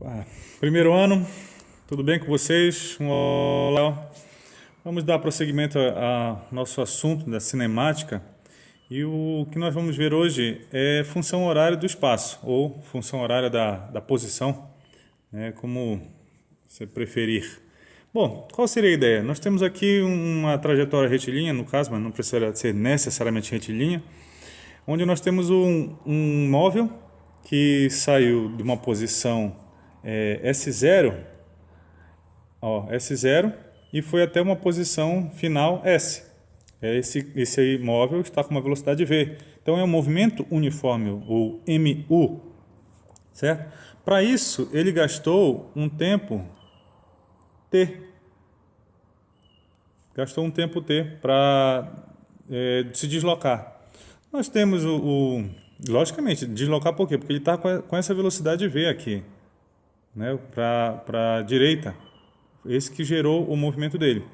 Ah, primeiro ano, tudo bem com vocês? Olá. Vamos dar prosseguimento ao nosso assunto da cinemática e o que nós vamos ver hoje é função horária do espaço ou função horária da posição, né, como você preferir. Bom, qual seria a ideia? Nós temos aqui uma trajetória retilínea, no caso, mas não precisa ser necessariamente retilínea, onde nós temos um móvel que saiu de uma posição S0, S0, e foi até uma posição final S. Esse aí móvel está com uma velocidade V. Então é um movimento uniforme, ou MU, certo? Para isso, ele gastou um tempo T. Gastou um tempo T para se deslocar. Nós temos logicamente, deslocar por quê? Porque ele está com essa velocidade V aqui, né, para a direita. Esse que gerou o movimento dele.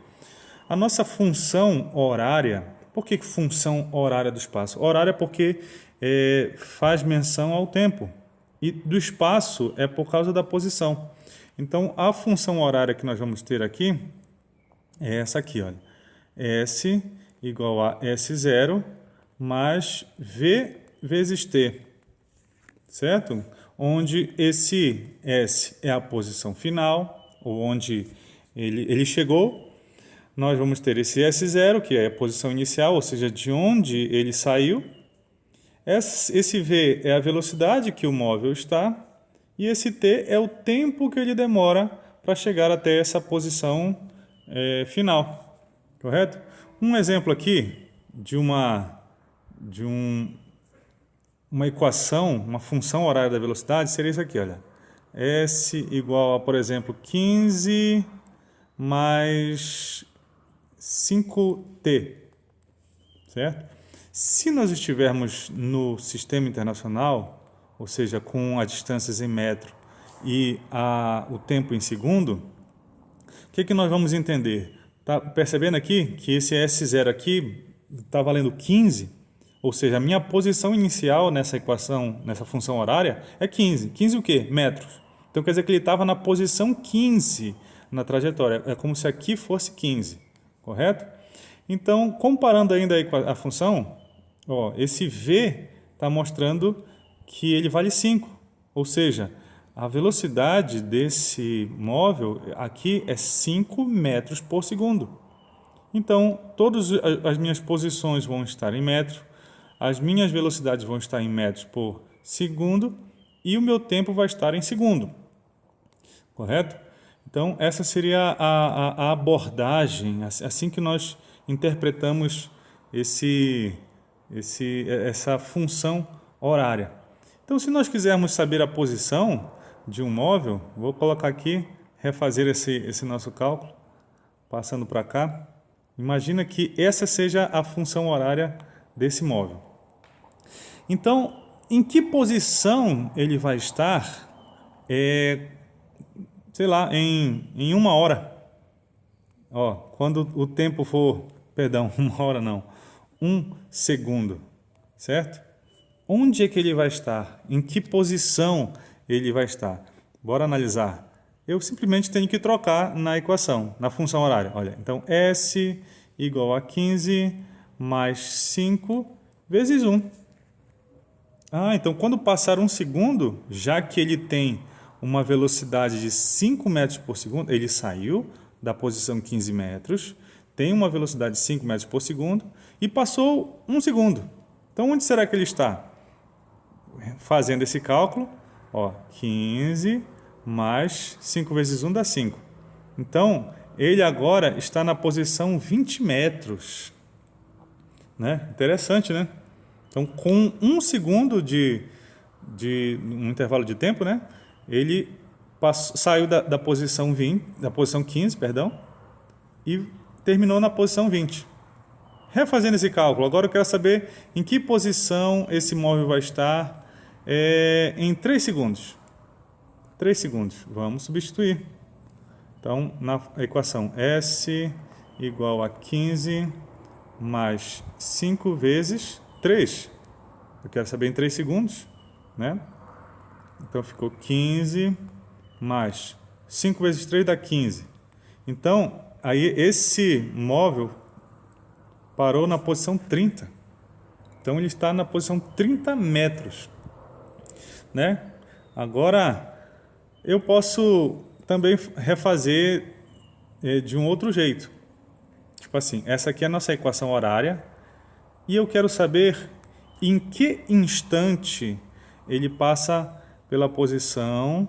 A nossa função horária, por que função horária do espaço? Horária porque faz menção ao tempo, e do espaço é por causa da posição. Então, a função horária que nós vamos ter aqui é essa aqui, olha. S igual a S0 mais V vezes T, certo? Onde esse S é a posição final, ou onde ele chegou. Nós vamos ter esse S0, que é a posição inicial, ou seja, de onde ele saiu. Esse V é a velocidade que o móvel está, e esse T é o tempo que ele demora para chegar até essa posição final, correto? Um exemplo aqui de uma equação, uma função horária da velocidade seria isso aqui, olha. S igual a, por exemplo, 15 mais 5t, certo? Se nós estivermos no sistema internacional, ou seja, com as distâncias em metro e o tempo em segundo, o que nós vamos entender? Tá percebendo aqui que esse S0 aqui está valendo 15, ou seja, a minha posição inicial nessa equação, nessa função horária, é 15. 15 o quê? Metros. Então quer dizer que ele estava na posição 15 na trajetória. É como se aqui fosse 15, correto? Então, comparando ainda a função, esse V está mostrando que ele vale 5. Ou seja, a velocidade desse móvel aqui é 5 metros por segundo. Então, todas as minhas posições vão estar em metros, as minhas velocidades vão estar em metros por segundo e o meu tempo vai estar em segundo, correto? Então, essa seria a abordagem, assim que nós interpretamos essa função horária. Então, se nós quisermos saber a posição de um móvel, vou colocar aqui, refazer esse nosso cálculo, passando para cá. Imagina que essa seja a função horária desse móvel. Então, em que posição ele vai estar, sei lá, em 1 hora? Quando o tempo for, perdão, 1 hora não, 1 segundo, certo? Onde é que ele vai estar? Em que posição ele vai estar? Bora analisar. Eu simplesmente tenho que trocar na equação, na função horária. Olha, então S igual a 15 mais 5 vezes 1. Então quando passar 1 segundo, já que ele tem uma velocidade de 5 metros por segundo, ele saiu da posição 15 metros, tem uma velocidade de 5 metros por segundo e passou 1 segundo. Então onde será que ele está? Fazendo esse cálculo, 15 mais 5 vezes 1 dá 5. Então, ele agora está na posição 20 metros. Né? Interessante, né? Então, com 1 segundo de um intervalo de tempo, né? Ele saiu da posição 20, da posição 15, perdão, e terminou na posição 20. Refazendo esse cálculo, agora eu quero saber em que posição esse móvel vai estar em 3 segundos. 3 segundos. Vamos substituir. Então, na equação S igual a 15 mais 5 vezes 3. Eu quero saber em 3 segundos, né? Então, ficou 15 mais 5 vezes 3 dá 15. Então, aí esse móvel parou na posição 30. Então, ele está na posição 30 metros, né? Agora, eu posso também refazer de um outro jeito. Tipo assim, essa aqui é a nossa equação horária e eu quero saber em que instante ele passa pela posição,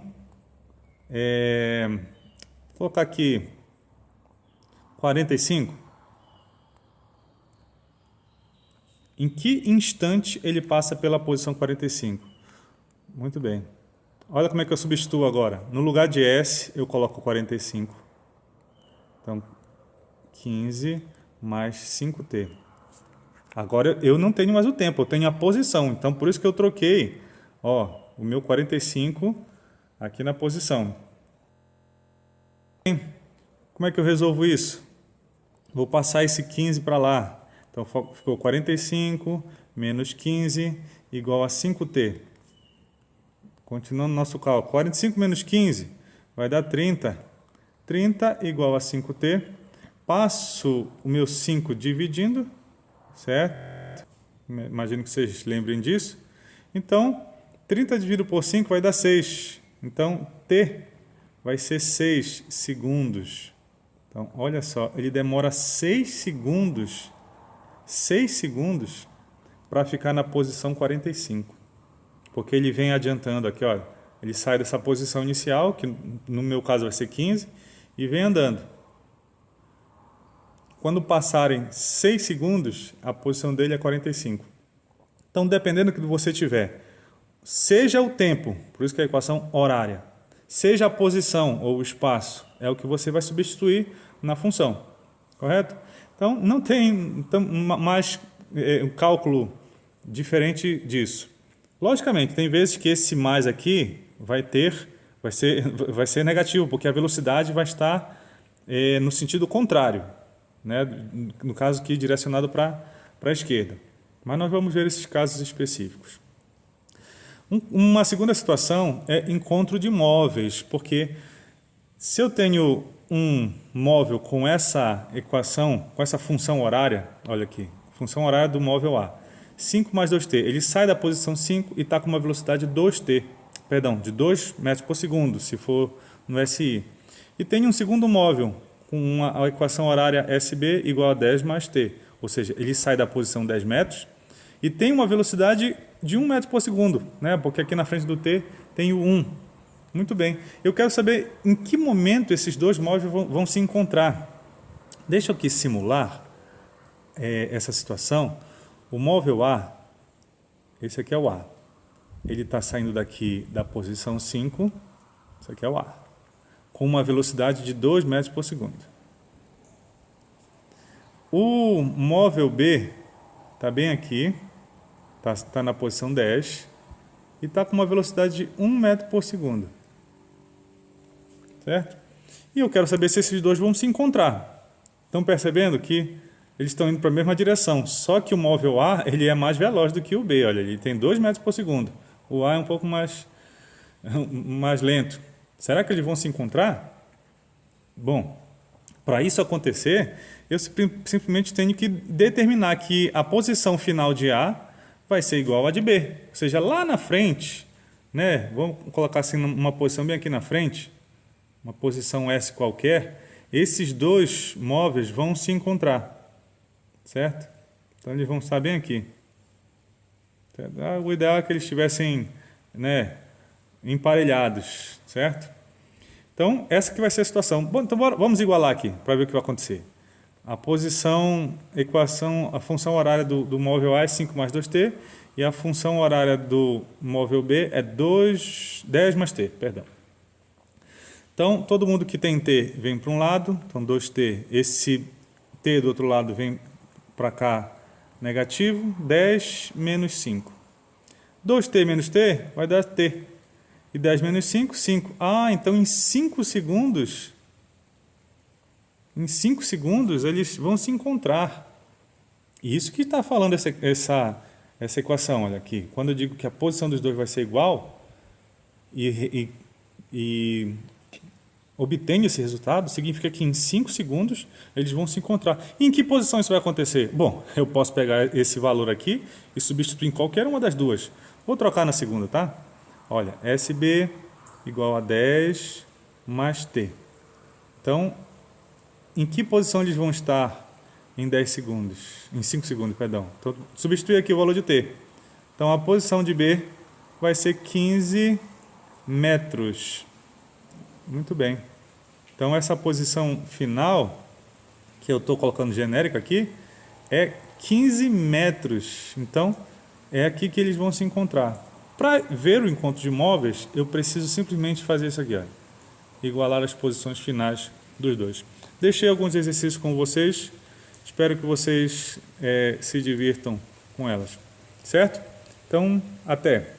vou colocar aqui 45. Em que instante ele passa pela posição 45? Muito bem. Olha como é que eu substituo agora. No lugar de S, eu coloco 45. Então, 15 mais 5t. Agora eu não tenho mais o tempo, eu tenho a posição. Então, por isso que eu troquei o meu 45 aqui na posição. Como é que eu resolvo isso? Vou passar esse 15 para lá. Então, ficou 45 menos 15 igual a 5t. Continuando o nosso cálculo. 45 menos 15 vai dar 30. 30 igual a 5t. Passo o meu 5 dividindo, certo? Imagino que vocês lembrem disso. Então, 30 dividido por 5 vai dar 6. Então, t vai ser 6 segundos. Então, olha só, ele demora 6 segundos para ficar na posição 45. Porque ele vem adiantando aqui, olha. Ele sai dessa posição inicial, que no meu caso vai ser 15, e vem andando. Quando passarem 6 segundos, a posição dele é 45. Então, dependendo do que você tiver, seja o tempo, por isso que é a equação horária, seja a posição ou o espaço, é o que você vai substituir na função, correto? Então, não tem mais um cálculo diferente disso. Logicamente, tem vezes que esse mais aqui vai ser negativo, porque a velocidade vai estar no sentido contrário, né? No caso aqui direcionado para a esquerda. Mas nós vamos ver esses casos específicos. Uma segunda situação é encontro de móveis, porque se eu tenho um móvel com essa equação, com essa função horária, olha aqui, função horária do móvel A, 5 mais 2t, ele sai da posição 5 e está com uma velocidade de 2 metros por segundo, se for no SI. E tem um segundo móvel com a equação horária SB igual a 10 mais t, ou seja, ele sai da posição 10 metros e tem uma velocidade de 1 metro por segundo, né? Porque aqui na frente do t tem o 1. Muito bem. Eu quero saber em que momento esses dois móveis vão se encontrar. Deixa eu aqui simular essa situação. O móvel A, esse aqui é o A. Ele está saindo daqui da posição 5, esse aqui é o A, com uma velocidade de 2 metros por segundo. O móvel B está bem aqui, está na posição 10 e está com uma velocidade de 1 metro por segundo. Certo? E eu quero saber se esses dois vão se encontrar. Estão percebendo que eles estão indo para a mesma direção, só que o móvel A ele é mais veloz do que o B. Olha, ele tem 2 metros por segundo. O A é um pouco mais lento. Será que eles vão se encontrar? Bom, para isso acontecer, eu simplesmente tenho que determinar que a posição final de A vai ser igual a de B. Ou seja, lá na frente, né, vamos colocar assim uma posição bem aqui na frente, uma posição S qualquer, esses dois móveis vão se encontrar, certo? Então eles vão estar bem aqui. O ideal é que eles estivessem, né, emparelhados, certo? Então essa que vai ser a situação. Bom, então vamos igualar aqui para ver o que vai acontecer. A função horária do móvel A é 5 mais 2t e a função horária do móvel B é 10 mais t, perdão. Então, todo mundo que tem t vem para um lado, então 2t, esse t do outro lado vem para cá negativo, 10 menos 5. 2t menos t vai dar t. E 10 menos 5, 5. Ah, então em 5 segundos eles vão se encontrar. E isso que está falando essa equação, olha aqui. Quando eu digo que a posição dos dois vai ser igual, e e obtém esse resultado, significa que em 5 segundos eles vão se encontrar. E em que posição isso vai acontecer? Bom, eu posso pegar esse valor aqui e substituir em qualquer uma das duas. Vou trocar na segunda, tá? Olha, SB igual a 10 mais T. Então, em que posição eles vão estar em 10 segundos? Em 5 segundos, perdão. Então, substituir aqui o valor de T. Então, a posição de B vai ser 15 metros. Muito bem. Então, essa posição final, que eu estou colocando genérica aqui, é 15 metros. Então, é aqui que eles vão se encontrar. Para ver o encontro de móveis, eu preciso simplesmente fazer isso aqui, ó. Igualar as posições finais dos dois. Deixei alguns exercícios com vocês. Espero que vocês se divirtam com elas. Certo? Então, até!